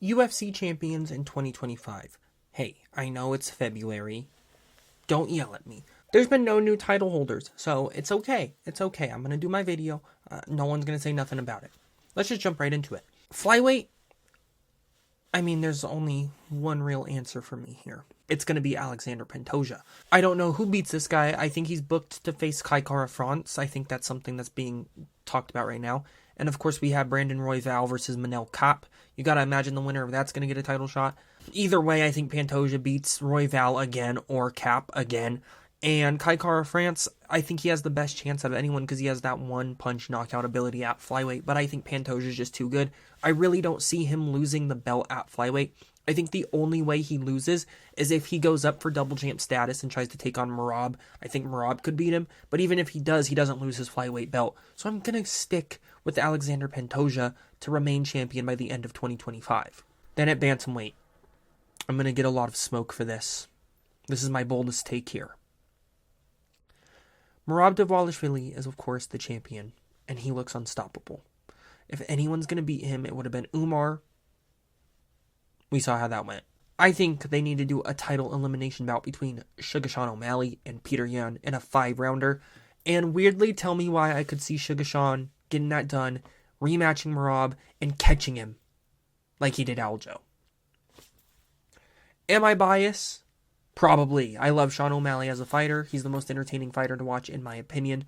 UFC champions in 2025. Hey, I know it's February. Don't yell at me. There's been no new title holders, so it's okay. It's okay. I'm going to do my video. No one's going to say nothing about it. Let's just jump right into it. Flyweight, I mean, there's only one real answer for me here. It's going to be Alexander Pantoja. I don't know who beats this guy. I think he's booked to face Kai Kara-France. I think that's something that's being talked about right now. And of course, we have Brandon Royval versus Manel Kape. You got to imagine the winner of that's going to get a title shot. Either way, I think Pantoja beats Royval again or Kape again. And Kai Kara-France, I think he has the best chance out of anyone because he has that one-punch knockout ability at flyweight. But I think Pantoja is just too good. I really don't see him losing the belt at flyweight. I think the only way he loses is if he goes up for double champ status and tries to take on Merab. I think Merab could beat him, but even if he does, he doesn't lose his flyweight belt. So I'm going to stick with Alexander Pantoja to remain champion by the end of 2025. Then at bantamweight, I'm going to get a lot of smoke for this. This is my boldest take here. Merab Dvalishvili is, of course, the champion, and he looks unstoppable. If anyone's going to beat him, it would have been Umar. We saw how that went. I think they need to do a title elimination bout between Sugar Sean O'Malley and Peter Yan in a 5-rounder. And weirdly, tell me why I could see Sugar Sean getting that done, rematching Merab, and catching him like he did Aljo. Am I biased? Probably. I love Sean O'Malley as a fighter. He's the most entertaining fighter to watch, in my opinion.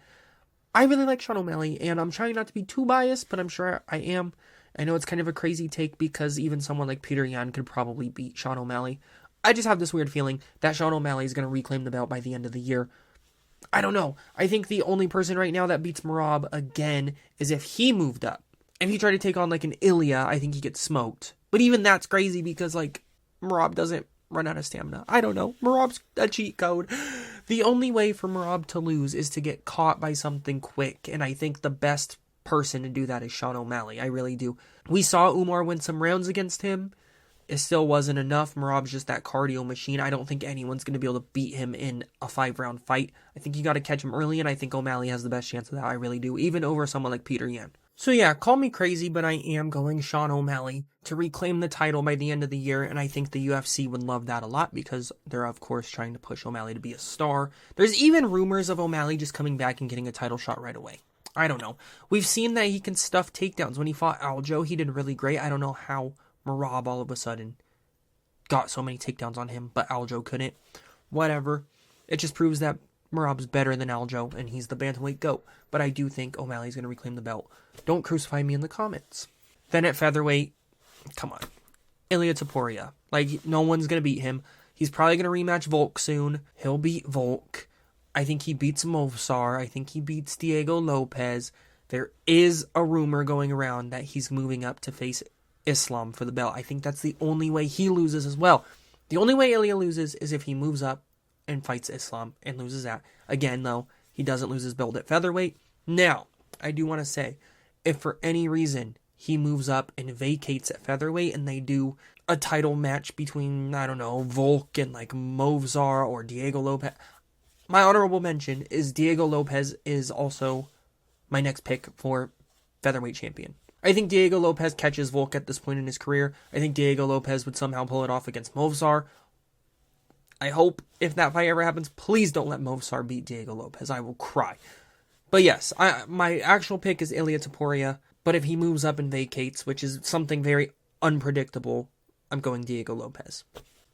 I really like Sean O'Malley, and I'm trying not to be too biased, but I'm sure I am. I know it's kind of a crazy take because even someone like Peter Yan could probably beat Sean O'Malley. I just have this weird feeling that Sean O'Malley is going to reclaim the belt by the end of the year. I don't know. I think the only person right now that beats Merab again is if he moved up. If he tried to take on like an Ilya, I think he gets smoked. But even that's crazy because like Merab doesn't run out of stamina. I don't know. Merab's a cheat code. The only way for Merab to lose is to get caught by something quick, and I think the best person to do that is Sean O'Malley. I really do. We saw Umar win some rounds against him. It still wasn't enough. Merab's just that cardio machine. I don't think anyone's going to be able to beat him in a 5-round fight. I think you got to catch him early, and I think O'Malley has the best chance of that. I really do, even over someone like Peter Yan. So yeah, call me crazy, but I am going Sean O'Malley to reclaim the title by the end of the year, and I think the UFC would love that a lot because they're, of course, trying to push O'Malley to be a star. There's even rumors of O'Malley just coming back and getting a title shot right away. I don't know. We've seen that he can stuff takedowns. When he fought Aljo, he did really great. I don't know how Merab all of a sudden got so many takedowns on him, but Aljo couldn't. Whatever. It just proves that Merab's better than Aljo, and he's the bantamweight GOAT. But I do think O'Malley's going to reclaim the belt. Don't crucify me in the comments. Then at featherweight, come on. Ilia Topuria. Like, no one's going to beat him. He's probably going to rematch Volk soon. He'll beat Volk. I think he beats Movsar. I think he beats Diego Lopez. There is a rumor going around that he's moving up to face Islam for the belt. I think that's the only way he loses as well. The only way Ilia loses is if he moves up and fights Islam and loses that. Again, though, he doesn't lose his belt at featherweight. Now, I do want to say, if for any reason he moves up and vacates at featherweight and they do a title match between, I don't know, Volk and like Movsar or Diego Lopez, my honorable mention is Diego Lopez is also my next pick for featherweight champion. I think Diego Lopez catches Volk at this point in his career. I think Diego Lopez would somehow pull it off against Movsar. I hope if that fight ever happens, please don't let Movsar beat Diego Lopez. I will cry. But yes, my actual pick is Ilia Topuria. But if he moves up and vacates, which is something very unpredictable, I'm going Diego Lopez.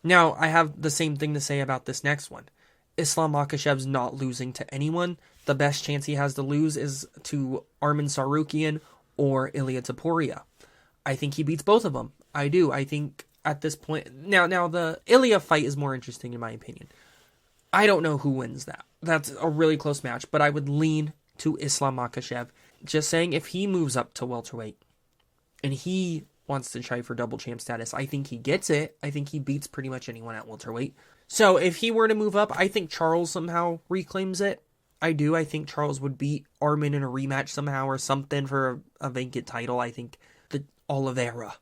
Now, I have the same thing to say about this next one. Islam Makhachev's not losing to anyone. The best chance he has to lose is to Arman Tsarukyan or Ilia Topuria. I think he beats both of them. I do. I think at this point... Now the Ilia fight is more interesting in my opinion. I don't know who wins that. That's a really close match, but I would lean to Islam Makhachev. Just saying, if he moves up to welterweight and he wants to try for double champ status, I think he gets it. I think he beats pretty much anyone at welterweight. So if he were to move up, I think Charles somehow reclaims it. I do. I think Charles would beat Arman in a rematch somehow or something for a vacant title. I think the Oliveira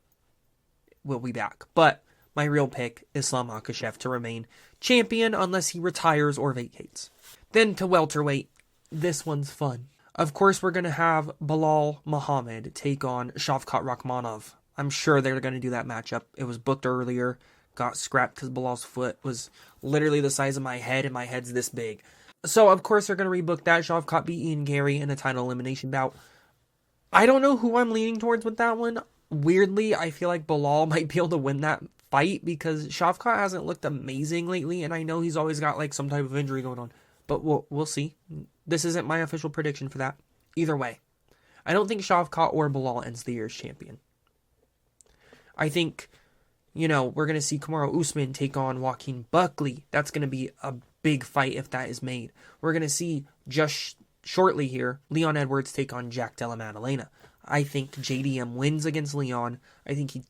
will be back. But my real pick is Islam Makhachev to remain champion unless he retires or vacates. Then to welterweight, this one's fun. Of course, we're going to have Belal Muhammad take on Shavkat Rakhmonov. I'm sure they're going to do that matchup. It was booked earlier, got scrapped because Bilal's foot was literally the size of my head, and my head's this big. So, of course, they're going to rebook that. Shavkat beat Ian Gary in a title elimination bout. I don't know who I'm leaning towards with that one. Weirdly, I feel like Bilal might be able to win that fight because Shavkat hasn't looked amazing lately, and I know he's always got like some type of injury going on. But we'll see. This isn't my official prediction for that. Either way, I don't think Shavkat or Bilal ends the year as champion. I think, we're going to see Kamaru Usman take on Joaquin Buckley. That's going to be a big fight if that is made. We're going to see just shortly here, Leon Edwards take on Jack Della Maddalena. I think JDM wins against Leon. I think he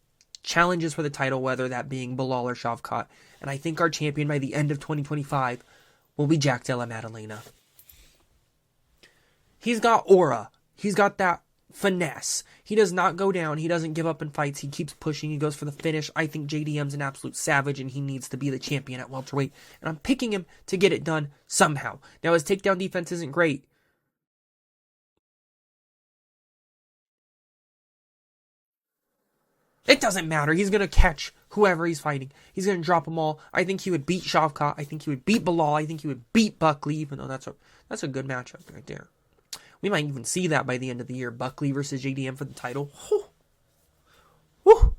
challenges for the title, whether that being Bilal or Shavkat. And I think our champion by the end of 2025 will be Jack Della Maddalena. He's got aura. He's got that finesse. He does not go down. He doesn't give up in fights. He keeps pushing. He goes for the finish. I think JDM's an absolute savage, and he needs to be the champion at welterweight. And I'm picking him to get it done somehow. Now, his takedown defense isn't great. It doesn't matter. He's going to catch whoever he's fighting. He's going to drop them all. I think he would beat Shavkat. I think he would beat Bilal. I think he would beat Buckley, even though that's a good matchup right there. We might even see that by the end of the year. Buckley versus JDM for the title. Whew. Whew.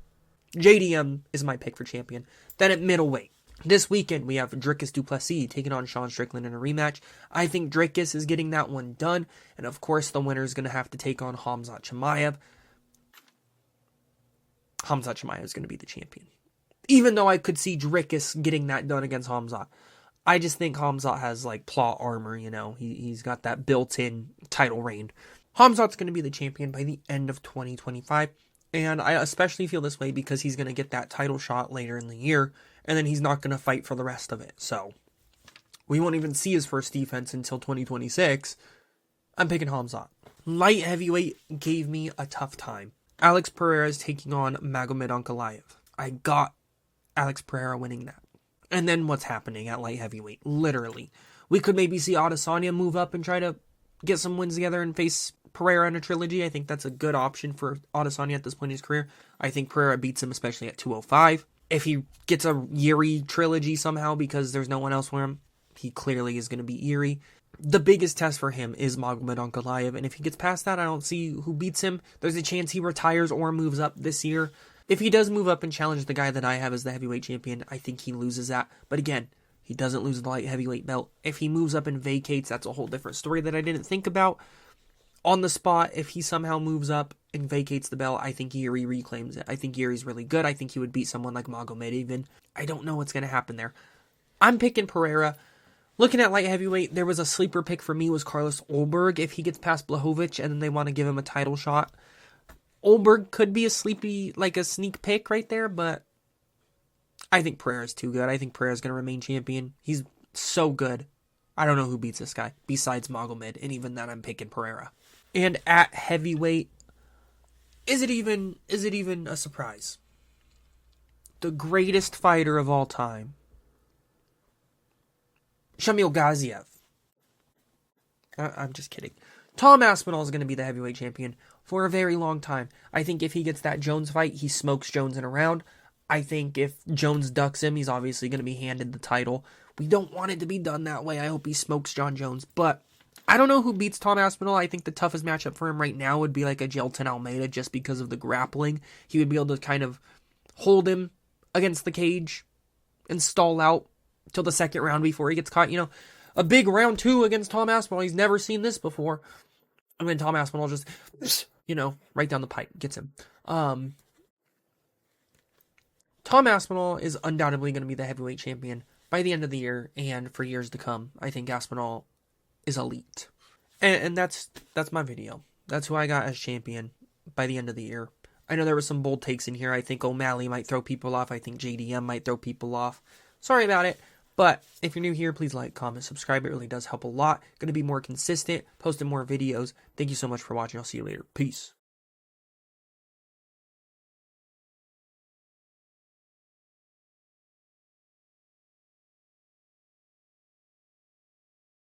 JDM is my pick for champion. Then at middleweight. This weekend, we have Dricus du Plessis taking on Sean Strickland in a rematch. I think Dricus is getting that one done. And of course, the winner is going to have to take on Khamzat Chimaev. Khamzat Chimaev is going to be the champion. Even though I could see Dricus getting that done against Khamzat. I just think Khamzat has like plot armor, He's got that built-in title reign. Khamzat's going to be the champion by the end of 2025. And I especially feel this way because he's going to get that title shot later in the year. And then he's not going to fight for the rest of it. So, we won't even see his first defense until 2026. I'm picking Khamzat. Light heavyweight gave me a tough time. Alex Pereira is taking on Magomed Ankalaev. I got Alex Pereira winning that. And then what's happening at light heavyweight? Literally. We could maybe see Adesanya move up and try to get some wins together and face Pereira in a trilogy. I think that's a good option for Adesanya at this point in his career. I think Pereira beats him, especially at 205. If he gets a Yuri trilogy somehow because there's no one else for him, he clearly is going to be Yuri. The biggest test for him is Magomed Ankalaev, and if he gets past that, I don't see who beats him. There's a chance he retires or moves up this year. If he does move up and challenge the guy that I have as the heavyweight champion, I think he loses that. But again, he doesn't lose the light heavyweight belt. If he moves up and vacates, that's a whole different story that I didn't think about. On the spot, if he somehow moves up and vacates the belt, I think Yuri reclaims it. I think Yuri's really good. I think he would beat someone like Magomed even. I don't know what's going to happen there. I'm picking Pereira. Looking at light heavyweight, there was a sleeper pick for me was Carlos Ulberg. If he gets past Blachowicz and then they want to give him a title shot, Ulberg could be a sneak pick right there, but I think Pereira's too good. I think Pereira's going to remain champion. He's so good. I don't know who beats this guy besides Magomed, and even then I'm picking Pereira. And at heavyweight, is it even a surprise? The greatest fighter of all time, Shamil Gaziev. I'm just kidding. Tom Aspinall is going to be the heavyweight champion for a very long time. I think if he gets that Jones fight, he smokes Jones in a round. I think if Jones ducks him, he's obviously going to be handed the title. We don't want it to be done that way. I hope he smokes John Jones. But I don't know who beats Tom Aspinall. I think the toughest matchup for him right now would be like a Jelton Almeida just because of the grappling. He would be able to kind of hold him against the cage and stall out till the second round before he gets caught. A big round 2 against Tom Aspinall. He's never seen this before. And then Tom Aspinall just, right down the pipe, gets him. Tom Aspinall is undoubtedly going to be the heavyweight champion by the end of the year and for years to come. I think Aspinall is elite. And that's my video. That's who I got as champion by the end of the year. I know there were some bold takes in here. I think O'Malley might throw people off. I think JDM might throw people off. Sorry about it. But if you're new here, please like, comment, subscribe. It really does help a lot. Going to be more consistent, posting more videos. Thank you so much for watching. I'll see you later. Peace.